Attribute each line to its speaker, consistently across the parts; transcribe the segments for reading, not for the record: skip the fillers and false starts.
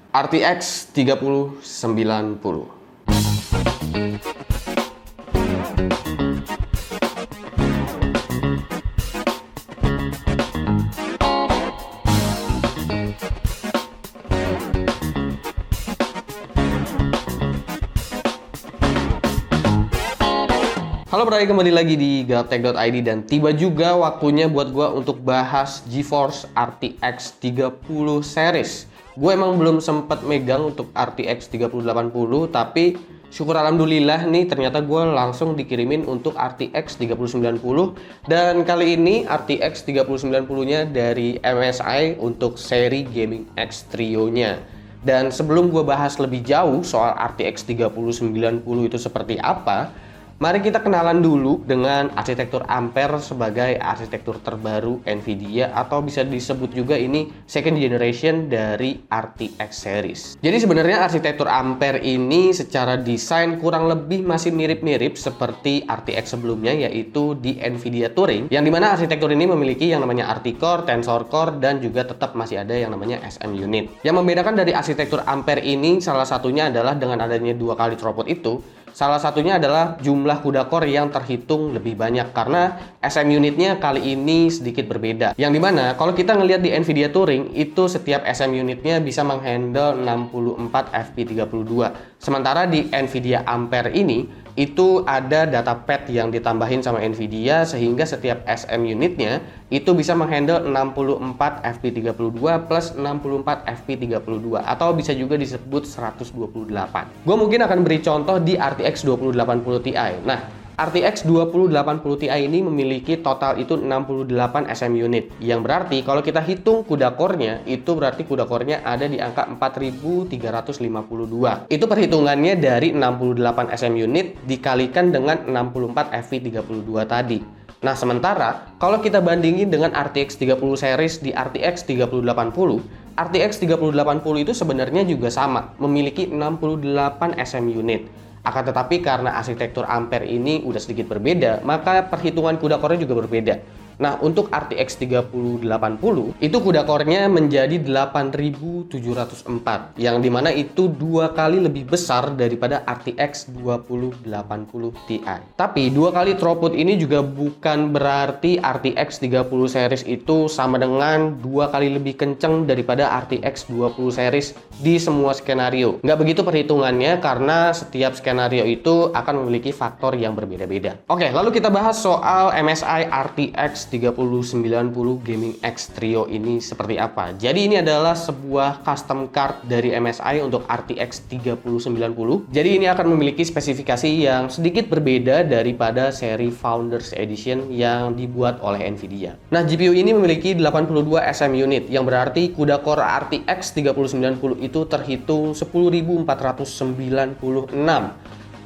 Speaker 1: RTX 3090. Halo Bray, kembali lagi di galtech.id dan tiba juga waktunya buat gue untuk bahas GeForce RTX 30 series. Gue emang belum sempet megang untuk RTX 3080, tapi syukur alhamdulillah nih ternyata gue langsung dikirimin untuk RTX 3090. Dan kali ini RTX 3090-nya dari MSI untuk seri Gaming X Trio-nya. Dan sebelum gue bahas lebih jauh soal RTX 3090 itu seperti apa, mari kita kenalan dulu dengan arsitektur Ampere sebagai arsitektur terbaru Nvidia, atau bisa disebut juga ini second generation dari RTX series. Jadi sebenarnya arsitektur Ampere ini secara desain kurang lebih masih mirip-mirip seperti RTX sebelumnya, yaitu di Nvidia Turing, yang dimana arsitektur ini memiliki yang namanya RT-Core, Tensor Core, dan juga tetap masih ada yang namanya SM Unit. Yang membedakan dari arsitektur Ampere ini salah satunya adalah dengan adanya 2 kali throughput itu. Salah satunya adalah jumlah CUDA core yang terhitung lebih banyak karena SM unitnya kali ini sedikit berbeda. Yang dimana kalau kita ngelihat di Nvidia Turing itu setiap SM unitnya bisa menghandle 64 FP32. Sementara di Nvidia Ampere ini itu ada data pad yang ditambahin sama Nvidia sehingga setiap SM unitnya itu bisa menghandle 64 FP32 plus 64 FP32 atau bisa juga disebut 128. Gue mungkin akan beri contoh di RTX 2080 Ti. Nah, RTX 2080 Ti ini memiliki total itu 68 SM unit, yang berarti kalau kita hitung CUDA core-nya itu berarti CUDA core-nya ada di angka 4352. Itu perhitungannya dari 68 SM unit dikalikan dengan 64 FP32 tadi. Nah, sementara kalau kita bandingin dengan RTX 30 series di RTX 3080, RTX 3080 itu sebenarnya juga sama, memiliki 68 SM unit. Akan tetapi karena arsitektur Ampere ini udah sedikit berbeda, maka perhitungan CUDA core-nya juga berbeda. Nah, untuk RTX 3080 itu CUDA core-nya menjadi 8704, yang dimana itu 2 kali lebih besar daripada RTX 2080 Ti. Tapi 2 kali throughput ini juga bukan berarti RTX 30 series itu sama dengan 2 kali lebih kenceng daripada RTX 20 series di semua skenario. Nggak begitu perhitungannya karena setiap skenario itu akan memiliki faktor yang berbeda-beda. Oke, lalu kita bahas soal MSI RTX 3090 Gaming X Trio ini seperti apa. Jadi ini adalah sebuah custom card dari MSI untuk RTX 3090. Jadi ini akan memiliki spesifikasi yang sedikit berbeda daripada seri Founders Edition yang dibuat oleh Nvidia. Nah, GPU ini memiliki 82 SM unit, yang berarti CUDA core RTX 3090 itu terhitung 10.496.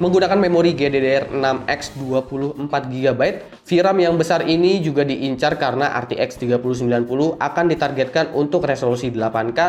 Speaker 1: Menggunakan memori GDDR6X 24GB, VRAM yang besar ini juga diincar karena RTX 3090 akan ditargetkan untuk resolusi 8K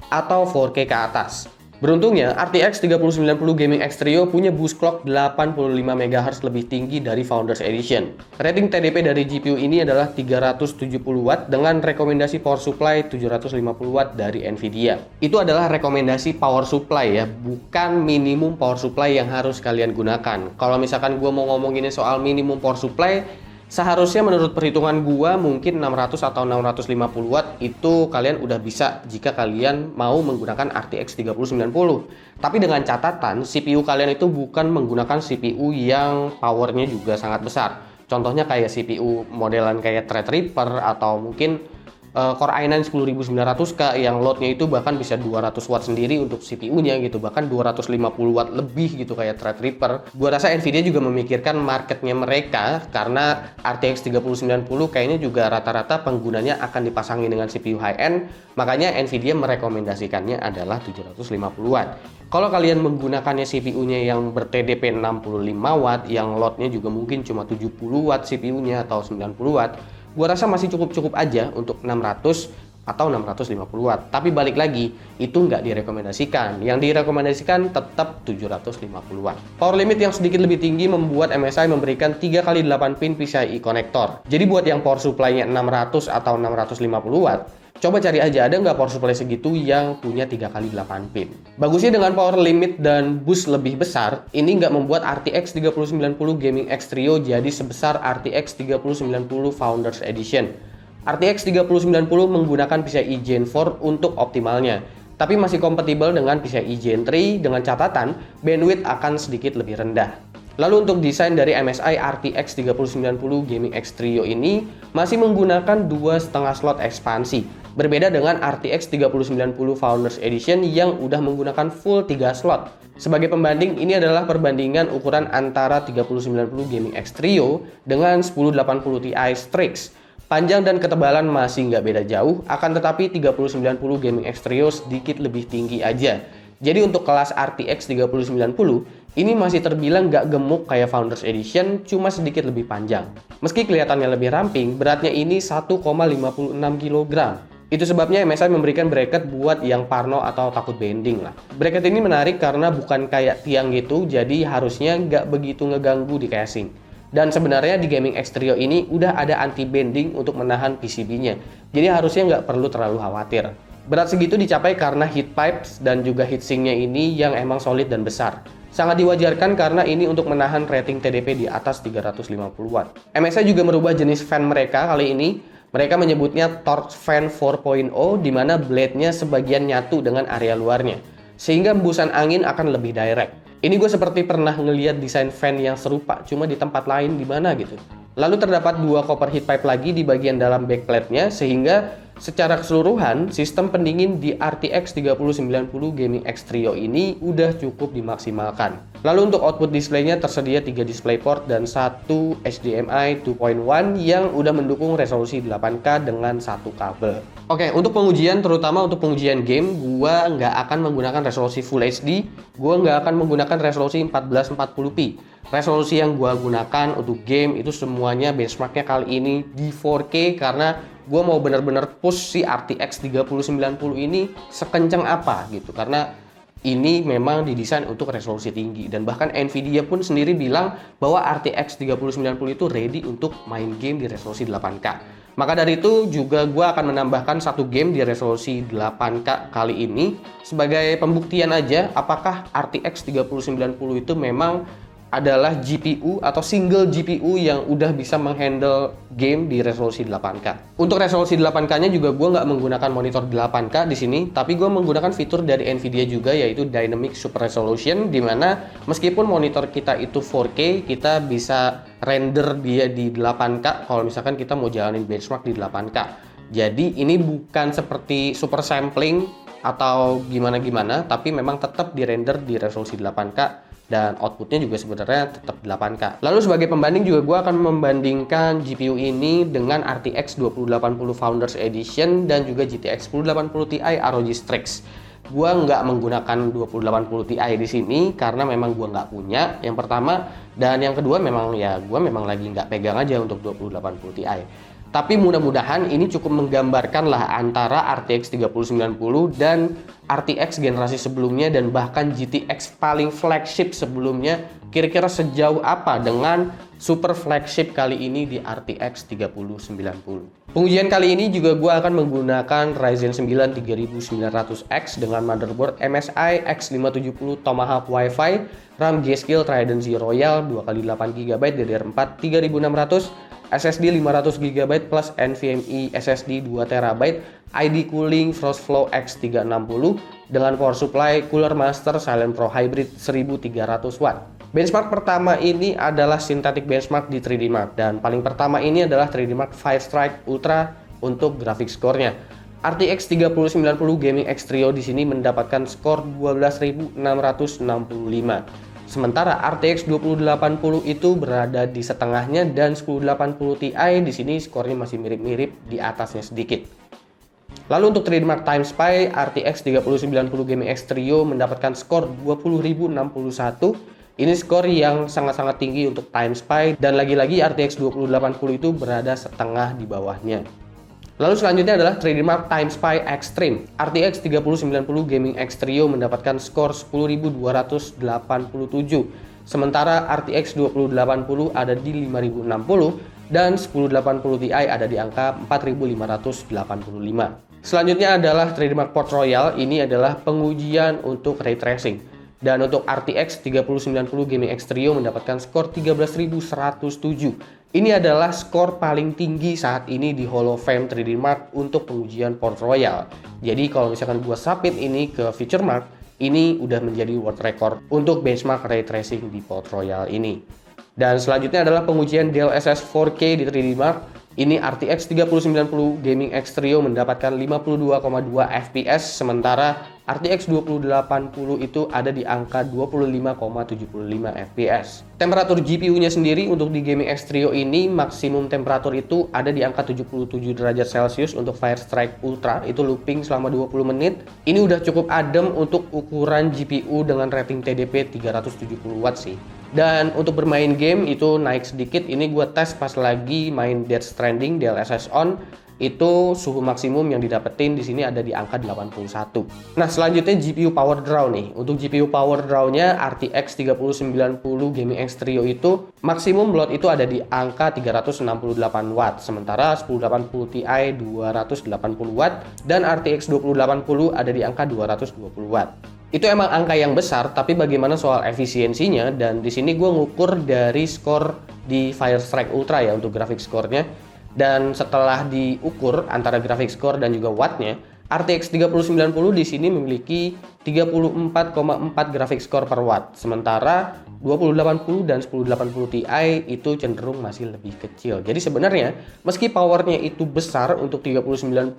Speaker 1: atau 4K ke atas. Beruntungnya, RTX 3090 Gaming X Trio punya boost clock 85 MHz lebih tinggi dari Founders Edition. Rating TDP dari GPU ini adalah 370 Watt dengan rekomendasi power supply 750 Watt dari Nvidia. Itu adalah rekomendasi power supply ya, bukan minimum power supply yang harus kalian gunakan. Kalau misalkan gue mau ngomongin soal minimum power supply, seharusnya menurut perhitungan gua mungkin 600 atau 650 watt itu kalian udah bisa jika kalian mau menggunakan RTX 3090. Tapi dengan catatan CPU kalian itu bukan menggunakan CPU yang powernya juga sangat besar. Contohnya kayak CPU modelan kayak Threadripper atau mungkin Core i9 10900K yang loadnya itu bahkan bisa 200 watt sendiri untuk CPU-nya gitu, bahkan 250 watt lebih gitu kayak Threadripper. Gua rasa Nvidia juga memikirkan marketnya mereka karena RTX 3090 kayaknya juga rata-rata penggunanya akan dipasangi dengan CPU high-end, makanya Nvidia merekomendasikannya adalah 750 watt. Kalau kalian menggunakannya CPU-nya yang ber-TDP 65 watt, yang loadnya juga mungkin cuma 70 watt CPU-nya atau 90 watt, gua rasa masih cukup-cukup aja untuk 600 atau 650 watt. Tapi balik lagi, itu nggak direkomendasikan. Yang direkomendasikan tetap 750 watt. Power limit yang sedikit lebih tinggi membuat MSI memberikan 3x8 pin PCIe konektor. Jadi buat yang power supply-nya 600 atau 650 watt, coba cari aja ada nggak power supply segitu yang punya 3x8 pin. Bagusnya dengan power limit dan boost lebih besar, ini nggak membuat RTX 3090 Gaming X Trio jadi sebesar RTX 3090 Founders Edition. RTX 3090 menggunakan PCIe Gen 4 untuk optimalnya, tapi masih kompatibel dengan PCIe Gen 3 dengan catatan bandwidth akan sedikit lebih rendah. Lalu untuk desain dari MSI RTX 3090 Gaming X Trio ini masih menggunakan 2,5 slot ekspansi. Berbeda dengan RTX 3090 Founders Edition yang udah menggunakan full 3 slot. Sebagai pembanding, ini adalah perbandingan ukuran antara 3090 Gaming X Trio dengan 1080 Ti Strix. Panjang dan ketebalan masih nggak beda jauh, akan tetapi 3090 Gaming X Trio sedikit lebih tinggi aja. Jadi untuk kelas RTX 3090, ini masih terbilang nggak gemuk kayak Founders Edition, cuma sedikit lebih panjang. Meski kelihatannya lebih ramping, beratnya ini 1,56 kg. Itu sebabnya MSI memberikan bracket buat yang parno atau takut bending lah. Bracket ini menarik karena bukan kayak tiang gitu, jadi harusnya nggak begitu ngeganggu di casing. Dan sebenarnya di Gaming X Trio ini udah ada anti bending untuk menahan PCB-nya, jadi harusnya nggak perlu terlalu khawatir. Berat segitu dicapai karena heat pipes dan juga heatsinknya ini yang emang solid dan besar. Sangat diwajarkan karena ini untuk menahan rating TDP di atas 350 watt. MSI juga merubah jenis fan mereka kali ini. Mereka menyebutnya Torx Fan 4.0 di mana blade-nya sebagian nyatu dengan area luarnya, sehingga hembusan angin akan lebih direct. Ini gue seperti pernah ngeliat desain fan yang serupa, cuma di tempat lain di mana gitu. Lalu terdapat 2 copper heat pipe lagi di bagian dalam backplate-nya, sehingga secara keseluruhan sistem pendingin di RTX 3090 Gaming X Trio ini udah cukup dimaksimalkan. Lalu untuk output display-nya tersedia 3 DisplayPort dan 1 HDMI 2.1 yang udah mendukung resolusi 8K dengan 1 kabel. Oke, untuk pengujian, terutama untuk pengujian game, gua nggak akan menggunakan resolusi Full HD, gua nggak akan menggunakan resolusi 1440p. Resolusi yang gua gunakan untuk game itu semuanya benchmarknya kali ini di 4K karena gua mau bener-bener push si RTX 3090 ini sekencang apa gitu, karena ini memang didesain untuk resolusi tinggi dan bahkan Nvidia pun sendiri bilang bahwa RTX 3090 itu ready untuk main game di resolusi 8K. Maka dari itu juga gue akan menambahkan satu game di resolusi 8K kali ini sebagai pembuktian aja apakah RTX 3090 itu memang adalah GPU atau single GPU yang udah bisa menghandle game di resolusi 8K. Untuk resolusi 8K-nya juga gue nggak menggunakan monitor 8K di sini, tapi gue menggunakan fitur dari Nvidia juga yaitu Dynamic Super Resolution, di mana meskipun monitor kita itu 4K, kita bisa render dia di 8K kalau misalkan kita mau jalanin benchmark di 8K. Jadi ini bukan seperti super sampling atau gimana-gimana, tapi memang tetap di render di resolusi 8K. Dan outputnya juga sebenarnya tetap 8K. Lalu sebagai pembanding juga gue akan membandingkan GPU ini dengan RTX 2080 Founders Edition dan juga GTX 1080 Ti ROG Strix. Gue nggak menggunakan 2080 Ti di sini karena memang gue nggak punya. Yang pertama, dan yang kedua memang ya gue memang lagi nggak pegang aja untuk 2080 Ti. Tapi mudah-mudahan ini cukup menggambarkan lah antara RTX 3090 dan RTX generasi sebelumnya dan bahkan GTX paling flagship sebelumnya kira-kira sejauh apa dengan super flagship kali ini di RTX 3090. Pengujian kali ini juga gue akan menggunakan Ryzen 9 3900X dengan motherboard MSI X570 Tomahawk Wi-Fi, RAM G-Skill Trident Z Royal 2x8GB DDR4 3600, SSD 500GB plus NVMe SSD 2TB, ID cooling Frostflow X360 dengan power supply Cooler Master Silent Pro Hybrid 1300W. Benchmark pertama ini adalah synthetic benchmark di 3D Mark dan paling pertama ini adalah 3D Mark 5 Strike Ultra untuk grafik skornya. RTX 3090 Gaming X Trio di sini mendapatkan skor 12.665. Sementara RTX 2080 itu berada di setengahnya dan 1080 Ti di sini skornya masih mirip-mirip di atasnya sedikit. Lalu untuk 3D Mark Time Spy, RTX 3090 Gaming X Trio mendapatkan skor 20.061. Ini skor yang sangat-sangat tinggi untuk Time Spy dan lagi-lagi RTX 2080 itu berada setengah di bawahnya. Lalu selanjutnya adalah Trademark Time Spy Extreme. RTX 3090 Gaming X Trio mendapatkan skor 10.287. Sementara RTX 2080 ada di 5060 dan 1080 Ti ada di angka 4585. Selanjutnya adalah Trademark Port Royal. Ini adalah pengujian untuk ray tracing. Dan untuk RTX 3090 Gaming X Trio mendapatkan skor 13.107. Ini adalah skor paling tinggi saat ini di Hall of Fame 3D Mark untuk pengujian Port Royal. Jadi kalau misalkan gua submit ini ke Feature Mark, ini udah menjadi world record untuk benchmark ray tracing di Port Royal ini. Dan selanjutnya adalah pengujian DLSS 4K di 3D Mark. Ini RTX 3090 Gaming X Trio mendapatkan 52,2 fps, sementara RTX 2080 itu ada di angka 25,75 fps. Temperatur GPU-nya sendiri untuk di Gaming X Trio ini maksimum temperatur itu ada di angka 77 derajat Celcius untuk Firestrike Ultra, itu looping selama 20 menit. Ini udah cukup adem untuk ukuran GPU dengan rating TDP 370 Watt sih. Dan untuk bermain game itu naik sedikit. Ini gue tes pas lagi main Death Stranding DLSS on, itu suhu maksimum yang didapetin di sini ada di angka 81. Nah, selanjutnya GPU power draw nih. Untuk GPU power draw-nya RTX 3090 Gaming X Trio itu maksimum load itu ada di angka 368 Watt, sementara 1080 Ti 280 Watt dan RTX 2080 ada di angka 220 Watt. Itu emang angka yang besar, tapi bagaimana soal efisiensinya? Dan di sini gue ngukur dari skor di Firestrike Ultra ya untuk grafik skornya. Dan setelah diukur antara grafik skor dan juga wattnya, RTX 3090 di sini memiliki 34,4 grafik skor per watt, sementara 2080 dan 1080 Ti itu cenderung masih lebih kecil. Jadi sebenarnya meski powernya itu besar untuk 3090,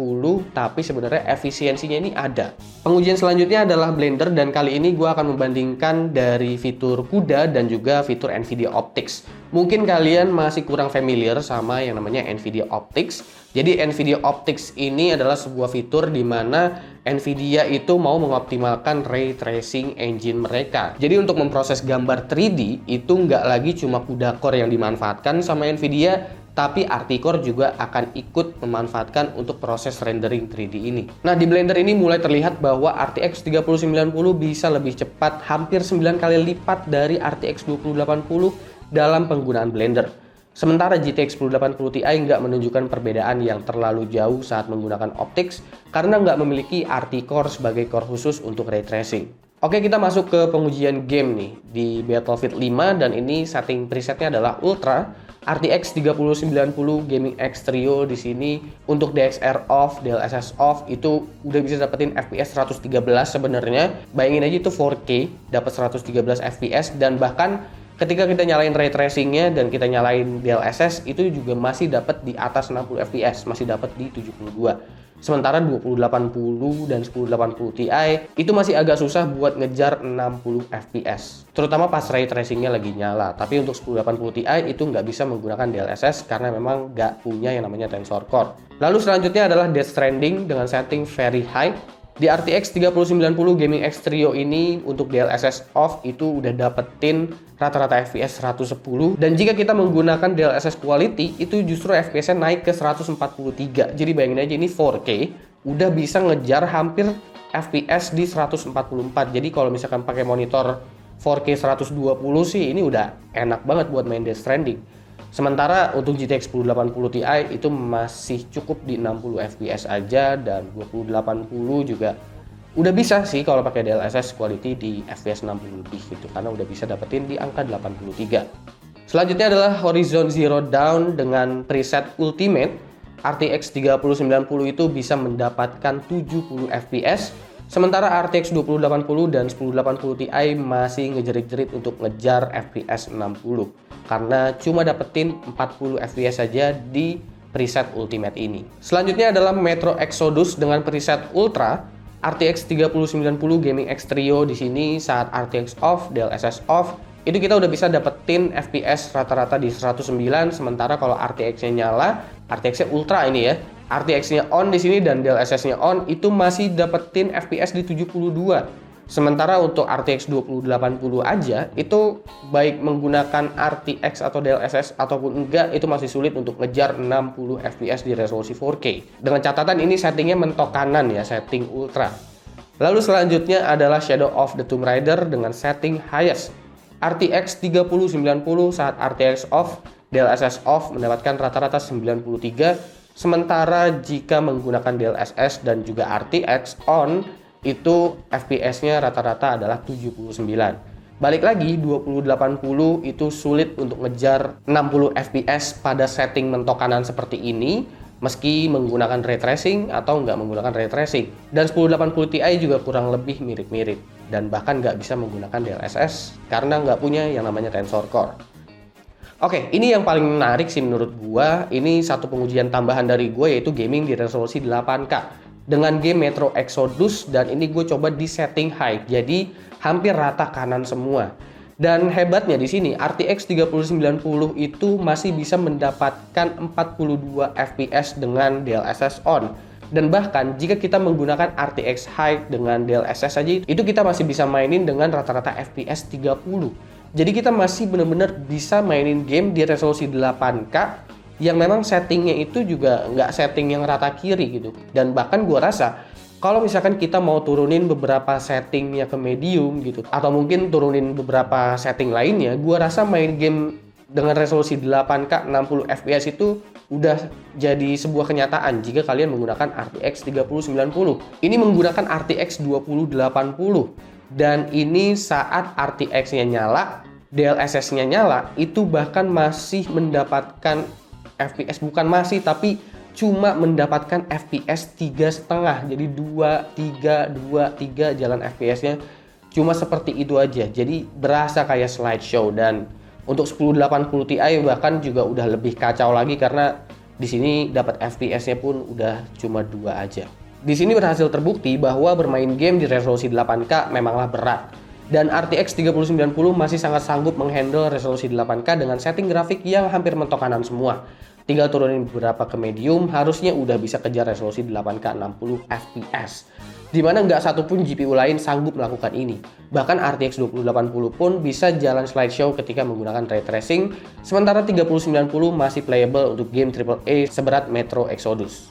Speaker 1: tapi sebenarnya efisiensinya ini ada. Pengujian selanjutnya adalah Blender, dan kali ini gue akan membandingkan dari fitur CUDA dan juga fitur NVIDIA Optix. Mungkin kalian masih kurang familiar sama yang namanya NVIDIA Optix. Jadi NVIDIA Optix ini adalah sebuah fitur di mana NVIDIA itu mau mengoptimalkan ray tracing engine mereka. Jadi untuk memproses gambar 3D itu nggak lagi cuma CUDA Core yang dimanfaatkan sama NVIDIA, tapi Articore juga akan ikut memanfaatkan untuk proses rendering 3D ini. Nah, di Blender ini mulai terlihat bahwa RTX 3090 bisa lebih cepat, hampir 9 kali lipat dari RTX 2080 dalam penggunaan Blender. Sementara GTX 1080 Ti nggak menunjukkan perbedaan yang terlalu jauh saat menggunakan Optix karena nggak memiliki Articore sebagai core khusus untuk ray tracing. Oke, kita masuk ke pengujian game nih di Battlefield 5, dan ini setting presetnya adalah Ultra. RTX 3090 Gaming X Trio di sini untuk DXR off, DLSS off itu udah bisa dapetin FPS 113 sebenarnya. Bayangin aja itu 4K dapat 113 FPS, dan bahkan ketika kita nyalain ray tracingnya dan kita nyalain DLSS itu juga masih dapat di atas 60 fps, masih dapat di 72. Sementara 2080 dan 1080 Ti itu masih agak susah buat ngejar 60 fps, terutama pas ray tracingnya lagi nyala. Tapi untuk 1080 Ti itu nggak bisa menggunakan DLSS karena memang nggak punya yang namanya Tensor Core. Lalu selanjutnya adalah Death Stranding dengan setting Very High. Di RTX 3090 Gaming X Trio ini untuk DLSS off itu udah dapetin rata-rata FPS 110, dan jika kita menggunakan DLSS Quality itu justru FPS-nya naik ke 143. Jadi bayangin aja ini 4K udah bisa ngejar hampir FPS di 144. Jadi kalau misalkan pakai monitor 4K 120 sih ini udah enak banget buat main Death Stranding. Sementara untuk GTX 1080 Ti itu masih cukup di 60 fps aja, dan 2080 juga udah bisa sih kalau pakai DLSS Quality di FPS 60 lebih gitu, karena udah bisa dapetin di angka 83. Selanjutnya adalah Horizon Zero Dawn dengan preset Ultimate. RTX 3090 itu bisa mendapatkan 70 fps, sementara RTX 2080 dan 1080 Ti masih ngejerit-jerit untuk ngejar FPS 60 karena cuma dapetin 40 fps saja di preset Ultimate ini. Selanjutnya adalah Metro Exodus dengan preset Ultra. RTX 3090 Gaming X Trio di sini saat RTX off, DLSS off, itu kita udah bisa dapetin FPS rata-rata di 109, sementara kalau RTX-nya nyala, RTX-nya Ultra ini ya, RTX-nya on di sini dan DLSS-nya on itu masih dapetin FPS di 72. Sementara untuk RTX 2080 aja, itu baik menggunakan RTX atau DLSS ataupun enggak, itu masih sulit untuk ngejar 60 fps di resolusi 4K. Dengan catatan ini settingnya mentok kanan ya, setting ultra. Lalu selanjutnya adalah Shadow of the Tomb Raider dengan setting highest. RTX 3090 saat RTX off, DLSS off mendapatkan rata-rata 93, sementara jika menggunakan DLSS dan juga RTX on, itu FPS-nya rata-rata adalah 79. Balik lagi, 2080 itu sulit untuk ngejar 60 FPS pada setting mentok kanan seperti ini, meski menggunakan ray tracing atau nggak menggunakan ray tracing. Dan 1080 Ti juga kurang lebih mirip-mirip, dan bahkan nggak bisa menggunakan DLSS karena nggak punya yang namanya Tensor Core. Oke, ini yang paling menarik sih menurut gua. Ini satu pengujian tambahan dari gua, yaitu gaming di resolusi 8K dengan game Metro Exodus, dan ini gue coba di setting high, jadi hampir rata kanan semua. Dan hebatnya di sini RTX 3090 itu masih bisa mendapatkan 42 fps dengan DLSS on. Dan bahkan jika kita menggunakan RTX High dengan DLSS saja, itu kita masih bisa mainin dengan rata-rata FPS 30. Jadi kita masih benar-benar bisa mainin game di resolusi 8K yang memang settingnya itu juga nggak setting yang rata kiri gitu. Dan bahkan gua rasa kalau misalkan kita mau turunin beberapa settingnya ke medium gitu, atau mungkin turunin beberapa setting lainnya, gua rasa main game dengan resolusi 8K 60 fps itu udah jadi sebuah kenyataan jika kalian menggunakan RTX 3090. Ini menggunakan RTX 2080, dan ini saat RTX-nya nyala, DLSS-nya nyala, itu bahkan masih mendapatkan FPS, bukan masih, tapi cuma mendapatkan FPS 3,5. Jadi 2,3 jalan FPS-nya cuma seperti itu aja. Jadi berasa kayak slideshow. Dan untuk 1080 Ti bahkan juga udah lebih kacau lagi, karena di sini dapat FPS-nya pun udah cuma 2 aja. Di sini berhasil terbukti bahwa bermain game di resolusi 8K memanglah berat. Dan RTX 3090 masih sangat sanggup menghandle resolusi 8K dengan setting grafik yang hampir mentok kanan semua. Tinggal turunin beberapa ke medium, harusnya udah bisa kejar resolusi 8K 60 fps. Dimana nggak satupun GPU lain sanggup melakukan ini. Bahkan RTX 2080 pun bisa jalan slideshow ketika menggunakan ray tracing, sementara 3090 masih playable untuk game AAA seberat Metro Exodus.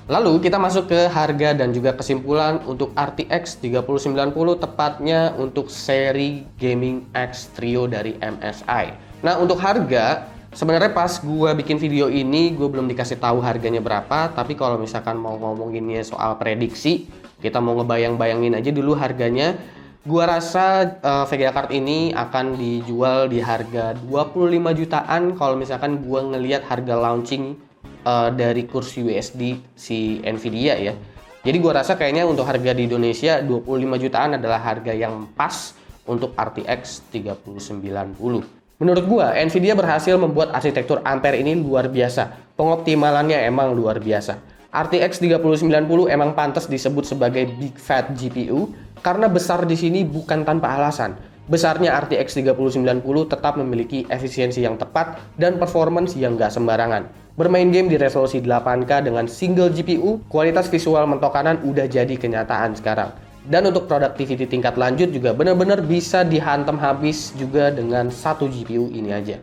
Speaker 1: Lalu kita masuk ke harga dan juga kesimpulan untuk RTX 3090, tepatnya untuk seri Gaming X Trio dari MSI. Nah, untuk harga, sebenarnya pas gue bikin video ini gue belum dikasih tahu harganya berapa, tapi kalau misalkan mau ngomonginnya soal prediksi, kita mau ngebayang-bayangin aja dulu harganya. Gua rasa VGA card ini akan dijual di harga 25 jutaan kalau misalkan gua ngelihat harga launching dari kurs USD si Nvidia ya. Jadi gua rasa kayaknya untuk harga di Indonesia 25 jutaan adalah harga yang pas untuk RTX 3090. Menurut gua, Nvidia berhasil membuat arsitektur Ampere ini luar biasa. Pengoptimalannya emang luar biasa. RTX 3090 emang pantas disebut sebagai Big Fat GPU karena besar di sini bukan tanpa alasan. Besarnya RTX 3090 tetap memiliki efisiensi yang tepat dan performance yang nggak sembarangan. Bermain game di resolusi 8K dengan single GPU, kualitas visual mentok kanan udah jadi kenyataan sekarang. Dan untuk productivity tingkat lanjut juga benar-benar bisa dihantam habis juga dengan satu GPU ini aja.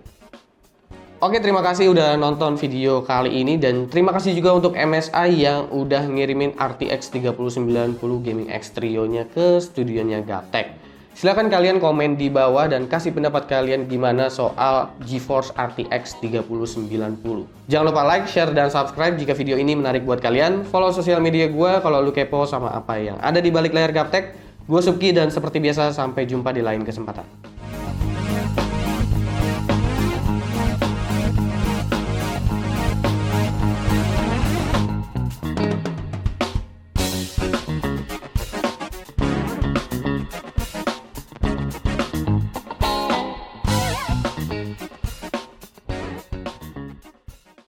Speaker 1: Oke, terima kasih udah nonton video kali ini, dan terima kasih juga untuk MSI yang udah ngirimin RTX 3090 Gaming X Trio-nya ke studionya Gaptek. Silahkan kalian komen di bawah dan kasih pendapat kalian gimana soal GeForce RTX 3090. Jangan lupa like, share, dan subscribe jika video ini menarik buat kalian. Follow sosial media gue kalau lu kepo sama apa yang ada di balik layar Gaptek. Gue Subki, dan seperti biasa sampai jumpa di lain kesempatan.